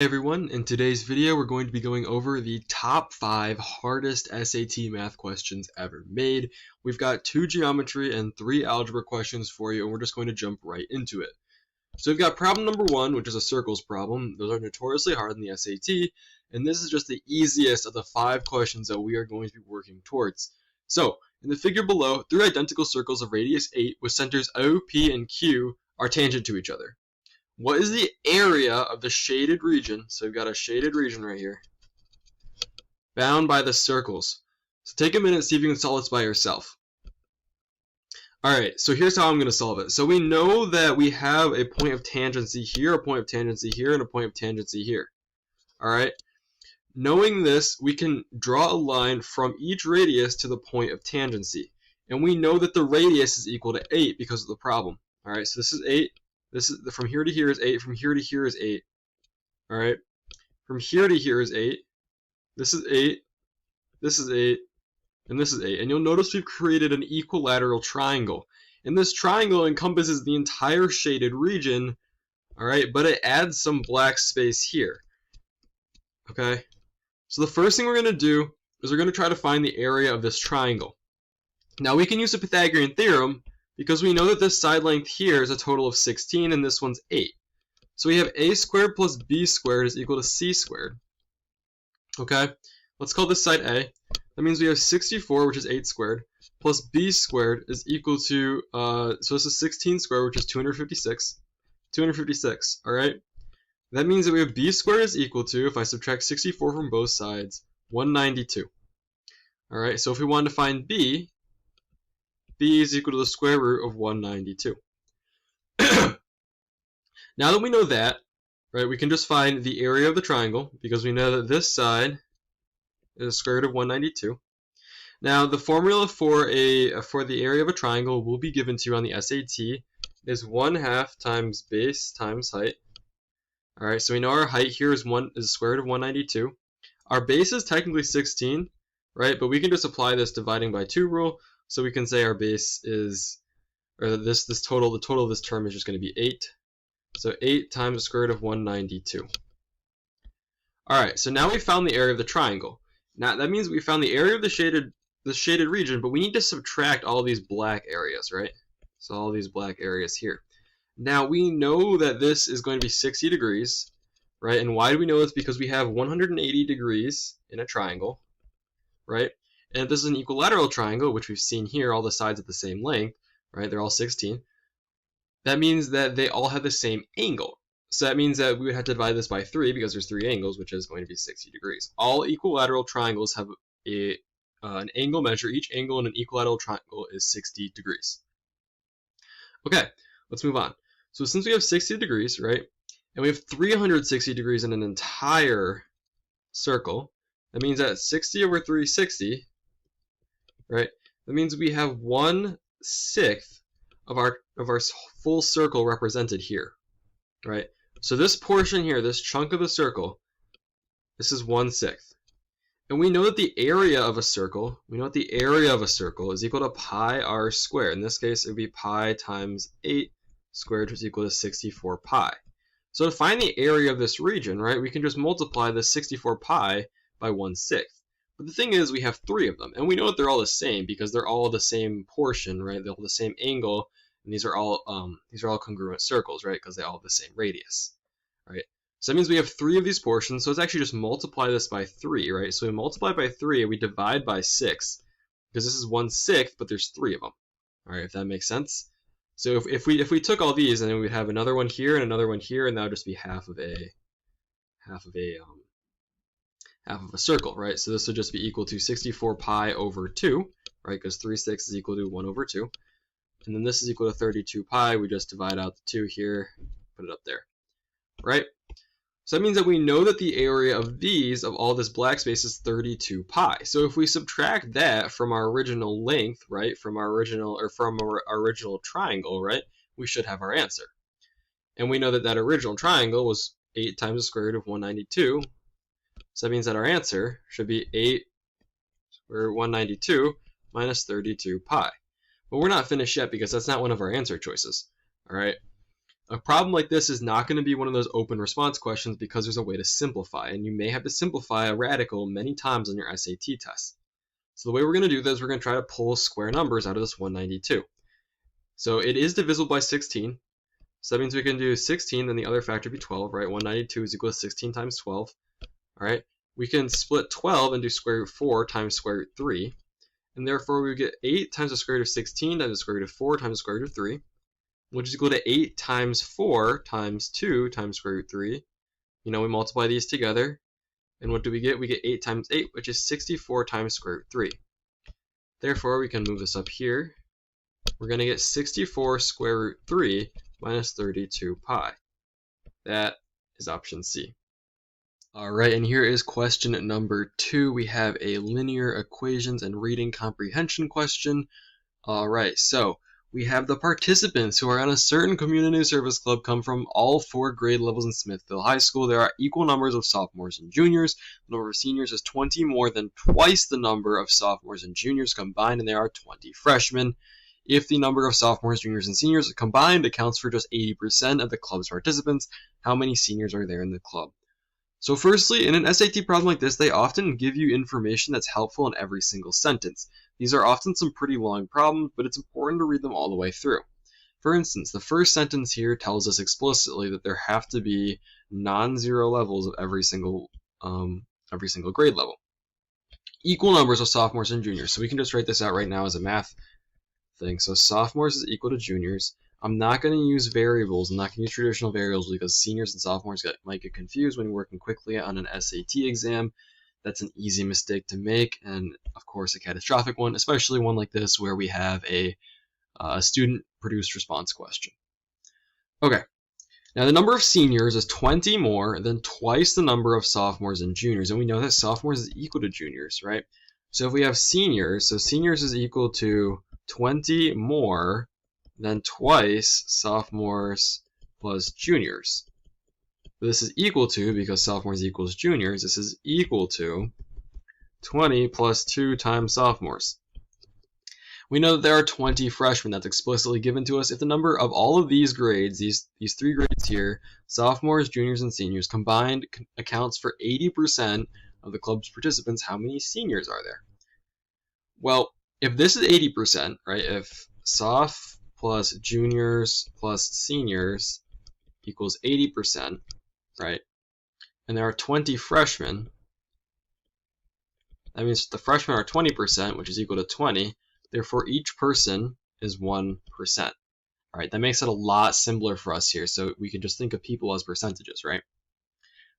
Hey everyone, in today's video we're going to be going over the top 5 hardest SAT math questions ever made. We've got 2 geometry and 3 algebra questions for you, and we're just going to jump right into it. So we've got problem number 1, which is a circles problem. Those are notoriously hard in the SAT, and this is just the easiest of the 5 questions that we are going to be working towards. So, in the figure below, 3 identical circles of radius 8 with centers O, P, and Q are tangent to each other. What is the area of the shaded region? So we've got a shaded region right here, bound by the circles. So take a minute and see if you can solve this by yourself. Alright, so here's how I'm going to solve it. So we know that we have a point of tangency here, a point of tangency here, and a point of tangency here. Alright, knowing this, we can draw a line from each radius to the point of tangency. And we know that the radius is equal to 8 because of the problem. Alright, so this is 8. This is from here to here is 8. From here to here is 8. All right. From here to here is 8. This is 8. This is 8. And this is 8. And you'll notice we've created an equilateral triangle. And this triangle encompasses the entire shaded region. All right. But it adds some black space here. Okay. So the first thing we're going to do is we're going to try to find the area of this triangle. Now we can use the Pythagorean theorem, because we know that this side length here is a total of 16 and this one's 8. So we have a squared plus b squared is equal to c squared. Okay, let's call this side a. That means we have 64, which is 8 squared, plus b squared is equal to, so this is 16 squared, which is 256. 256, alright? That means that we have b squared is equal to, if I subtract 64 from both sides, 192. Alright, so if we wanted to find b is equal to the square root of 192. Now that we know that, right, we can just find the area of the triangle, because we know that this side is the square root of 192. Now the formula for the area of a triangle will be given to you on the SAT is 1/2 times base times height. Alright, so we know our height here is the square root of 192. Our base is technically 16, right, but we can just apply this dividing by 2 rule. So we can say our base is, or the total of this term is just going to be 8. So 8 times the square root of 192. Alright, so now we found the area of the triangle. Now that means we found the area of the shaded region, but we need to subtract all these black areas, right? So all these black areas here. Now we know that this is going to be 60 degrees, right? And why do we know this? Because we have 180 degrees in a triangle, right? And if this is an equilateral triangle, which we've seen here, all the sides at the same length, right? They're all 16. That means that they all have the same angle. So that means that we would have to divide this by 3 because there's 3 angles, which is going to be 60 degrees. All equilateral triangles have an angle measure. Each angle in an equilateral triangle is 60 degrees. Okay, let's move on. So since we have 60 degrees, right, and we have 360 degrees in an entire circle, that means that 60 over 360, right? That means we have 1/6 of our full circle represented here, right? So this portion here, this chunk of the circle, this is 1/6. And we know that the area of a circle, is equal to pi r squared. In this case, it would be pi times 8 squared, which is equal to 64 pi. So to find the area of this region, right, we can just multiply the 64 pi by 1/6. But the thing is, we have 3 of them, and we know that they're all the same because they're all the same portion, right? They're all the same angle, and these are all congruent circles, right? Because they all have the same radius, right? So that means we have 3 of these portions. So let's actually just multiply this by 3, right? So we multiply by 3, and we divide by 6 because this is 1/6, but there's 3 of them. All right, if that makes sense. So if we took all these, and then we'd have another one here and another one here, and that would just be half of a circle, right? So this would just be equal to 64 pi over 2, right? Because 3/6 is equal to 1 over 2. And then this is equal to 32 pi. We just divide out the 2 here, put it up there, right? So that means that we know that the area of all this black space is 32 pi. So if we subtract that from our original length, right? From our original triangle, right? We should have our answer. And we know that that original triangle was 8 times the square root of 192. So that means that our answer should be 8 square root of 192 minus 32 pi. But we're not finished yet because that's not one of our answer choices. All right. A problem like this is not going to be one of those open response questions because there's a way to simplify, and you may have to simplify a radical many times on your SAT test. So the way we're going to do this is we're going to try to pull square numbers out of this 192. So it is divisible by 16. So that means we can do 16, then the other factor would be 12, right? 192 is equal to 16 times 12. All right. We can split 12 and do square root 4 times square root 3. And therefore we get 8 times the square root of 16 times the square root of 4 times the square root of 3, which is equal to 8 times 4 times 2 times square root 3. We multiply these together. And what do we get? We get 8 times 8, which is 64 times square root 3. Therefore, we can move this up here. We're going to get 64 square root 3 minus 32 pi. That is option C. All right, and here is question number 2. We have a linear equations and reading comprehension question. All right, so we have the participants who are on a certain community service club come from all 4 grade levels in Smithville High School. There are equal numbers of sophomores and juniors. The number of seniors is 20, more than twice the number of sophomores and juniors combined, and there are 20 freshmen. If the number of sophomores, juniors, and seniors combined accounts for just 80% of the club's participants, how many seniors are there in the club? So firstly, in an SAT problem like this, they often give you information that's helpful in every single sentence. These are often some pretty long problems, but it's important to read them all the way through. For instance, the first sentence here tells us explicitly that there have to be non-zero levels of every single grade level. Equal numbers of sophomores and juniors. So we can just write this out right now as a math thing. So sophomores is equal to juniors. I'm not going to use variables. I'm not going to use traditional variables because seniors and sophomores might get confused when you're working quickly on an SAT exam. That's an easy mistake to make, and of course a catastrophic one, especially one like this where we have a student-produced response question. Okay, now the number of seniors is 20 more than twice the number of sophomores and juniors, and we know that sophomores is equal to juniors, right? So if we have seniors, so seniors is equal to 20 more than twice sophomores plus juniors. This is equal to, because sophomores equals juniors, this is equal to 20 plus 2 times sophomores. We know that there are 20 freshmen. That's explicitly given to us. If the number of all of these grades, these 3 grades here, sophomores, juniors, and seniors, combined accounts for 80% of the club's participants, how many seniors are there? Well, if this is 80%, right, if soph plus juniors plus seniors equals 80%, right, and there are 20 freshmen, that means the freshmen are 20%, which is equal to 20. Therefore, each person is 1%. All right, that makes it a lot simpler for us here. So we can just think of people as percentages, right?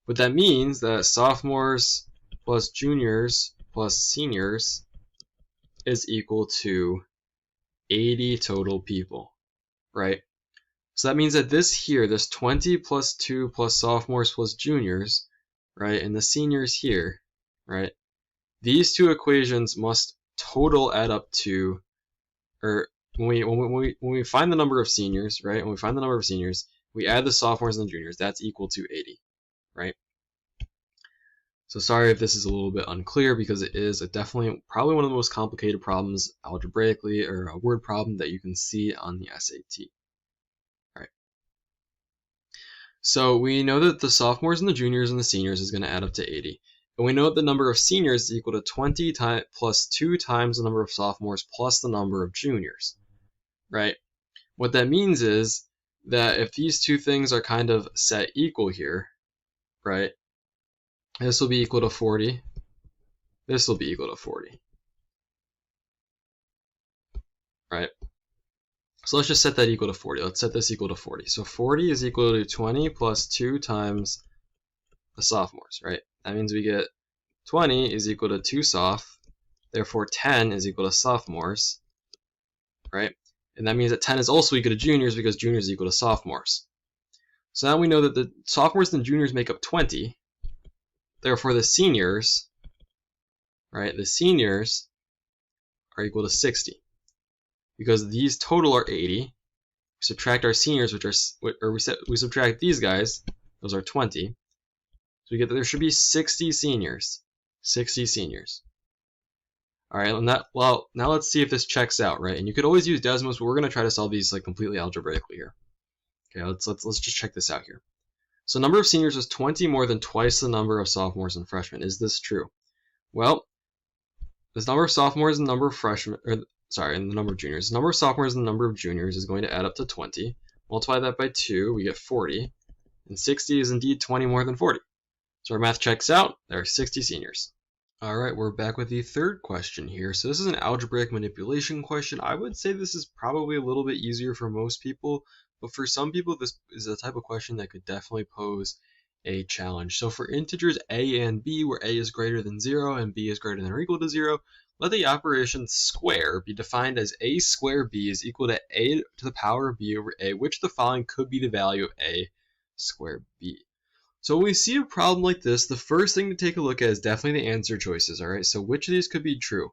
But that means that sophomores plus juniors plus seniors is equal to 80 total people, right? So that means that this 20 plus 2 plus sophomores plus juniors, right, and the seniors here, right, these two equations must total add up to, or when we find the number of seniors, right, when we find the number of seniors, we add the sophomores and the juniors. That's equal to 80, right? So sorry if this is a little bit unclear because it is definitely probably one of the most complicated problems algebraically, or a word problem that you can see on the SAT. All right. So we know that the sophomores and the juniors and the seniors is going to add up to 80. And we know that the number of seniors is equal to 20 plus 2 times the number of sophomores plus the number of juniors, right? What that means is that if these two things are kind of set equal here, right, this will be equal to 40. This will be equal to 40, right? So let's just set that equal to 40. Let's set this equal to 40. So 40 is equal to 20 plus 2 times the sophomores, right? That means we get 20 is equal to 2 soph, therefore 10 is equal to sophomores, right? And that means that 10 is also equal to juniors because juniors is equal to sophomores. So now we know that the sophomores and juniors make up 20, therefore the seniors, right, the seniors are equal to 60. Because these total are 80, we subtract our seniors, which are, or we subtract these guys, those are 20. So we get that there should be 60 seniors. 60 seniors. All right, now let's see if this checks out, right? And you could always use Desmos, but we're going to try to solve these like completely algebraically here. Okay, let's just check this out here. So number of seniors is 20 more than twice the number of sophomores and freshmen. Is this true? Well, this number of sophomores and the number of freshmen, and the number of juniors. The number of sophomores and the number of juniors is going to add up to 20. Multiply that by 2, we get 40. And 60 is indeed 20 more than 40. So our math checks out. There are 60 seniors. All right, we're back with the third question here. So this is an algebraic manipulation question. I would say this is probably a little bit easier for most people, but for some people, this is a type of question that could definitely pose a challenge. So for integers a and b, where a is greater than 0 and b is greater than or equal to 0, let the operation square be defined as a squared b is equal to a to the power of b over a, which the following could be the value of a squared b. So when we see a problem like this, the first thing to take a look at is definitely the answer choices, all right? So which of these could be true?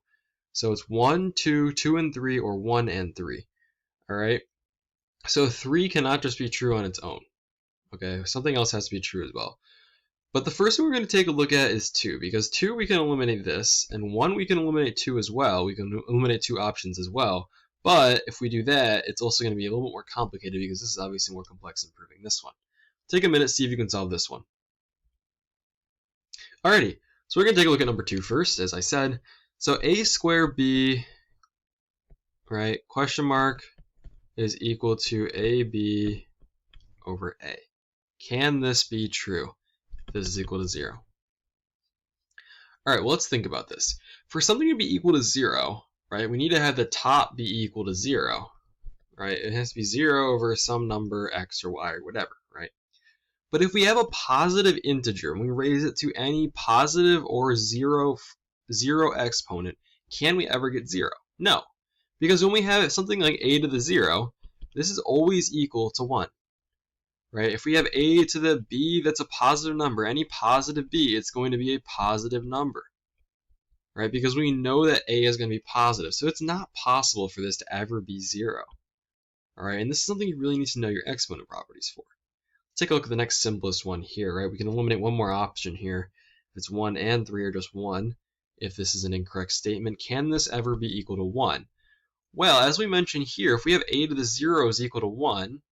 So it's 1, 2, 2 and 3, or 1 and 3, all right? So 3 cannot just be true on its own, okay? Something else has to be true as well. But the first one we're going to take a look at is 2, because 2 we can eliminate this, and 1 we can eliminate 2 as well. We can eliminate 2 options as well. But if we do that, it's also going to be a little bit more complicated because this is obviously more complex than proving this one. Take a minute, see if you can solve this one. Alrighty, so we're going to take a look at number 2 first, as I said. So a squared b, right, question mark, is equal to ab over a. Can this be true? This is equal to 0. Alright, well, let's think about this. For something to be equal to 0, right, we need to have the top be equal to 0, right? It has to be 0 over some number x or y or whatever, right? But if we have a positive integer and we raise it to any positive or zero exponent, can we ever get 0? No. Because when we have something like a to the 0, this is always equal to 1. Right? If we have a to the b that's a positive number, any positive b, it's going to be a positive number. Right? Because we know that a is going to be positive. So it's not possible for this to ever be 0. Alright, and this is something you really need to know your exponent properties for. Take a look at the next simplest one here, right? We can eliminate one more option here. If it's 1 and 3 are just 1, if this is an incorrect statement, can this ever be equal to 1? Well, as we mentioned here, if we have a to the 0 is equal to 1,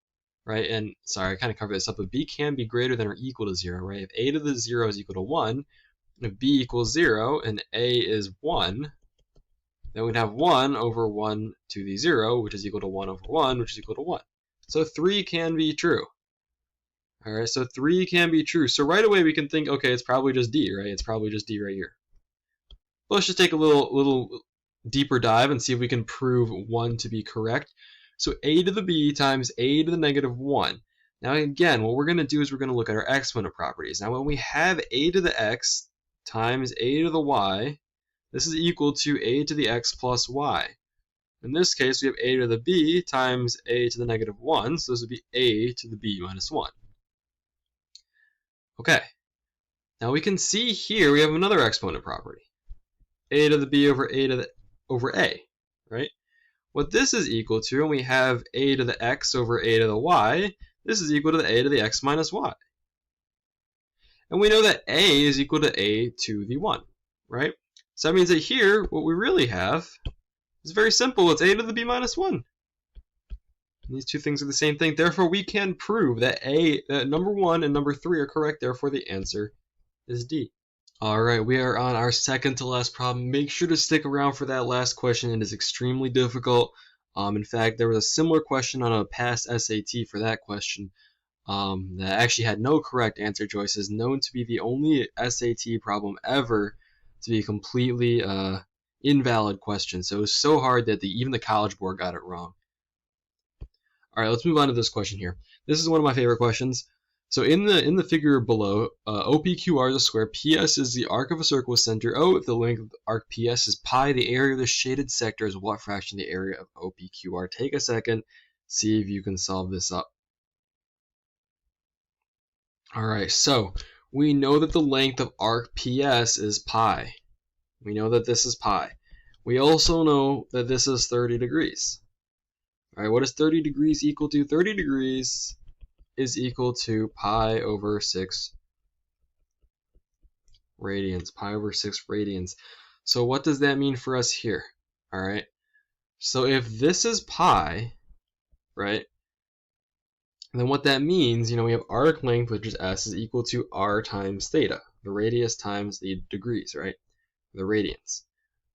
right, and sorry, I kind of covered this up, but b can be greater than or equal to 0, right? If a to the 0 is equal to 1, if b equals 0 and a is 1, then we'd have 1 over 1 to the 0, which is equal to 1 over 1, which is equal to 1. So 3 can be true. All right, so 3 can be true. So right away we can think, okay, it's probably just D, right? It's probably just D right here. But let's just take a little deeper dive and see if we can prove 1 to be correct. So a to the b times a to the negative 1. Now again, what we're going to do is we're going to look at our exponent properties. Now when we have a to the x times a to the y, this is equal to a to the x plus y. In this case, we have a to the b times a to the negative 1, so this would be a to the b minus 1. Okay, now we can see here we have another exponent property. A to the b over a, right? What this is equal to, and we have a to the x over a to the y, this is equal to the a to the x minus y. And we know that a is equal to a to the 1, right? So that means that here, what we really have is very simple. It's a to the b minus 1. And these two things are the same thing. Therefore, we can prove that number 1 and number 3 are correct. Therefore, the answer is D. All right, we are on our second to last problem. Make sure to stick around for that last question. It is extremely difficult. In fact, there was a similar question on a past SAT for that question that actually had no correct answer choices, known to be the only SAT problem ever to be a completely invalid question. So it was so hard that even the College Board got it wrong. All right, let's move on to this question here. This is one of my favorite questions. So in the figure below, OPQR is a square, PS is the arc of a circle with center O. If the length of the arc PS is pi, the area of the shaded sector is what fraction of the area of OPQR? Take a second, see if you can solve this up. All right, so we know that the length of arc PS is pi. We know that this is pi. We also know that this is 30 degrees. All right, what is 30 degrees equal to? 30 degrees is equal to pi over 6 radians. Pi over 6 radians. So what does that mean for us here? All right. So if this is pi, right, And then what that means, we have arc length, which is s, is equal to r times theta, the radius times the degrees, right? The radians.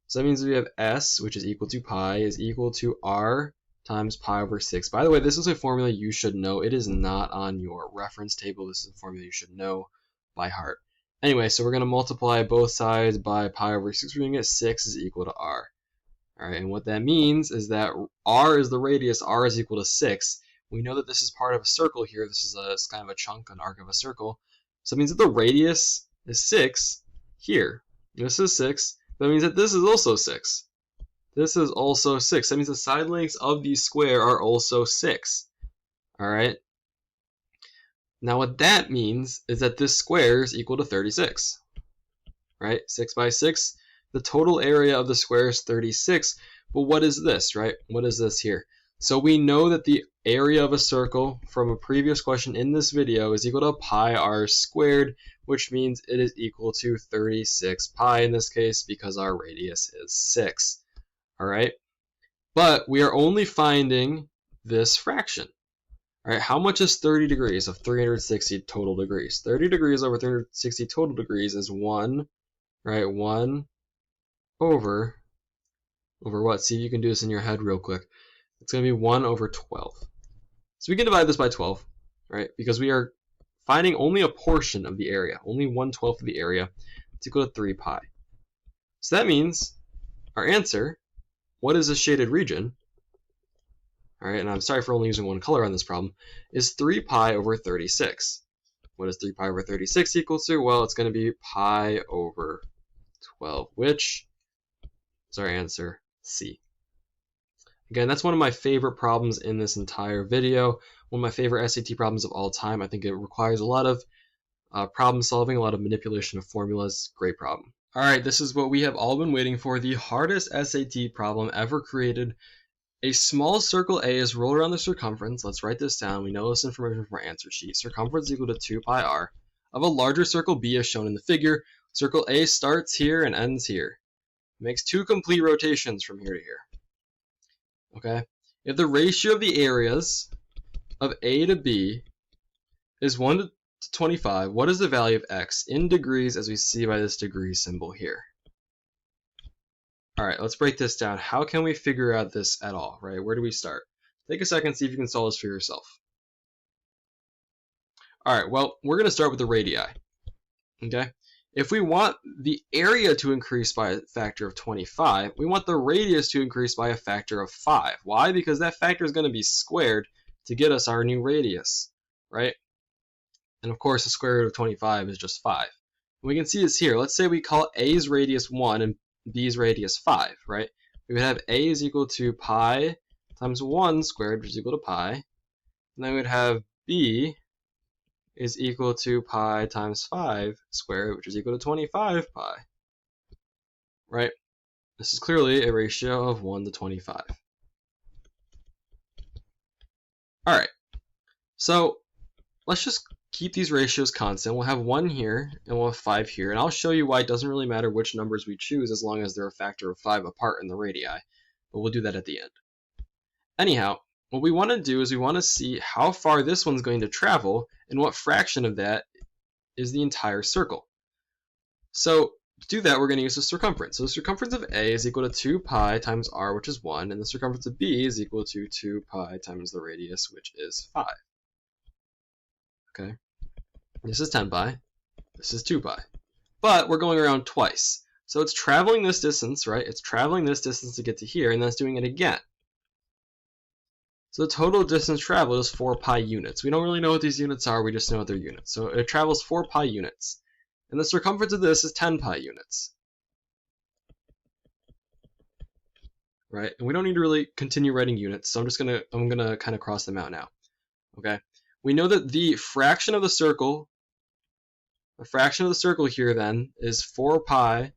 So that means we have s, which is equal to pi, is equal to r times pi over 6. By the way, this is a formula you should know. It is not on your reference table. This is a formula you should know by heart. Anyway, so we're going to multiply both sides by pi over 6. We're going to get 6 is equal to r. All right, and what that means is that r is the radius, r is equal to 6. We know that this is part of a circle here. This is kind of a chunk, an arc of a circle. So it means that the radius is 6 here. This is 6. That means that this is also 6. This is also 6. That means the side lengths of these square are also 6. All right. Now what that means is that this square is equal to 36. Right? 6 by 6. The total area of the square is 36. But what is this, right? What is this here? So we know that the area of a circle from a previous question in this video is equal to pi r squared, which means it is equal to 36 pi in this case because our radius is 6. All right, but we are only finding this fraction. All right, how much is 30 degrees of 360 total degrees? 30 degrees over 360 total degrees is 1, right? 1 over what? See if you can do this in your head real quick. It's going to be 1 over 12. So we can divide this by 12, right? Because we are finding only a portion of the area, only 1/12 of the area. It's equal to 3 pi. So that means our answer, what is a shaded region? All right, and I'm sorry for only using one color on this problem, is 3 pi over 36. What is 3 pi over 36 equal to? Well, it's going to be pi over 12, which is our answer, C. Again, that's one of my favorite problems in this entire video. One of my favorite SAT problems of all time. I think it requires a lot of problem solving, a lot of manipulation of formulas. Great problem. All right, this is what we have all been waiting for. The hardest SAT problem ever created. A small circle A is rolled around the circumference. Let's write this down. We know this information from our answer sheet. Circumference equal to 2 pi r of a larger circle B as shown in the figure. Circle A starts here and ends here. It makes 2 complete rotations from here to here. Okay, if the ratio of the areas of A to B is 1 to 25, what is the value of x in degrees as we see by this degree symbol here? All right, let's break this down. How can we figure out this at all, right? Where do we start? Take a second, see if you can solve this for yourself. All right, well, we're going to start with the radii, okay? If we want the area to increase by a factor of 25, we want the radius to increase by a factor of 5. Why? Because that factor is going to be squared to get us our new radius, right? And of course, the square root of 25 is just 5. And we can see this here. Let's say we call A's radius 1 and B's radius 5, right? We would have A is equal to pi times 1 squared, which is equal to pi. And then we would have B is equal to pi times 5 squared, which is equal to 25 pi, right? This is clearly a ratio of 1 to 25. All right, so let's just keep these ratios constant. We'll have 1 here, and we'll have 5 here, and I'll show you why it doesn't really matter which numbers we choose as long as they're a factor of 5 apart in the radii, but we'll do that at the end. Anyhow, what we want to do is we want to see how far this one's going to travel and what fraction of that is the entire circle. So to do that, we're going to use the circumference. So the circumference of A is equal to 2 pi times r, which is 1, and the circumference of B is equal to 2 pi times the radius, which is 5. Okay, this is 10 pi, this is 2 pi. But we're going around twice. So it's traveling this distance, right? It's traveling this distance to get to here, and then it's doing it again. So the total distance traveled is 4 pi units. We don't really know what these units are, we just know they're units. So it travels 4 pi units. And the circumference of this is 10 pi units. Right? And we don't need to really continue writing units, so I'm gonna kind of cross them out now. Okay? We know that the fraction of the circle here then is 4 pi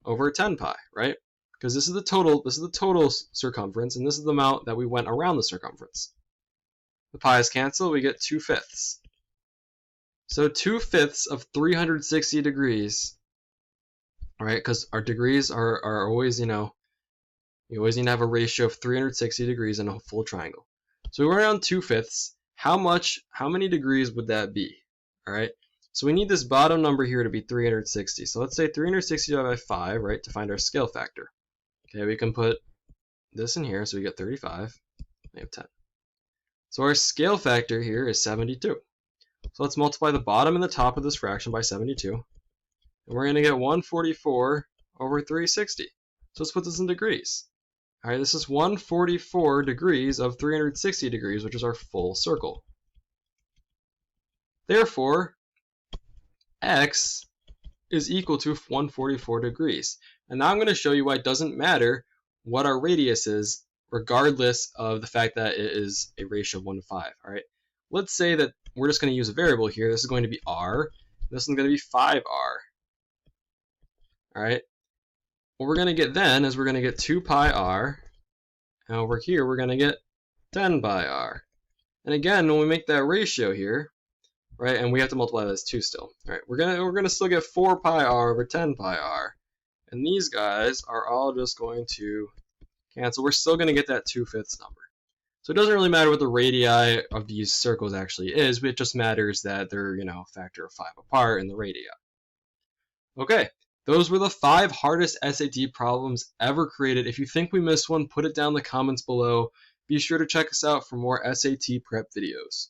over 10 pi, right? Because this is the total circumference, and this is the amount that we went around the circumference. The pi's cancel, we get 2/5. So 2/5 of 360 degrees, right? Because our degrees are always, you always need to have a ratio of 360 degrees in a full triangle. So we went around 2/5. how many degrees would that be? All right. So we need this bottom number here to be 360. So let's say 360 divided by 5, right, to find our scale factor. Okay, we can put this in here, so we get 35. We have 10. So our scale factor here is 72. So let's multiply the bottom and the top of this fraction by 72. And we're going to get 144 over 360. So let's put this in degrees. All right, this is 144 degrees of 360 degrees, which is our full circle. Therefore, x is equal to 144 degrees. And now I'm going to show you why it doesn't matter what our radius is, regardless of the fact that it is a ratio of 1 to 5. All right, let's say that we're just going to use a variable here. This is going to be r. This is going to be 5r. All right. What we're going to get then is we're going to get 2 pi r. And over here, we're going to get 10 pi r. And again, when we make that ratio here, right, and we have to multiply this 2 still. All right, we're gonna still get 4 pi r over 10 pi r. And these guys are all just going to cancel. We're still going to get that 2/5 number. So it doesn't really matter what the radii of these circles actually is, but it just matters that they're, a factor of 5 apart in the radii. Okay, those were the 5 hardest SAT problems ever created. If you think we missed one, put it down in the comments below. Be sure to check us out for more SAT prep videos.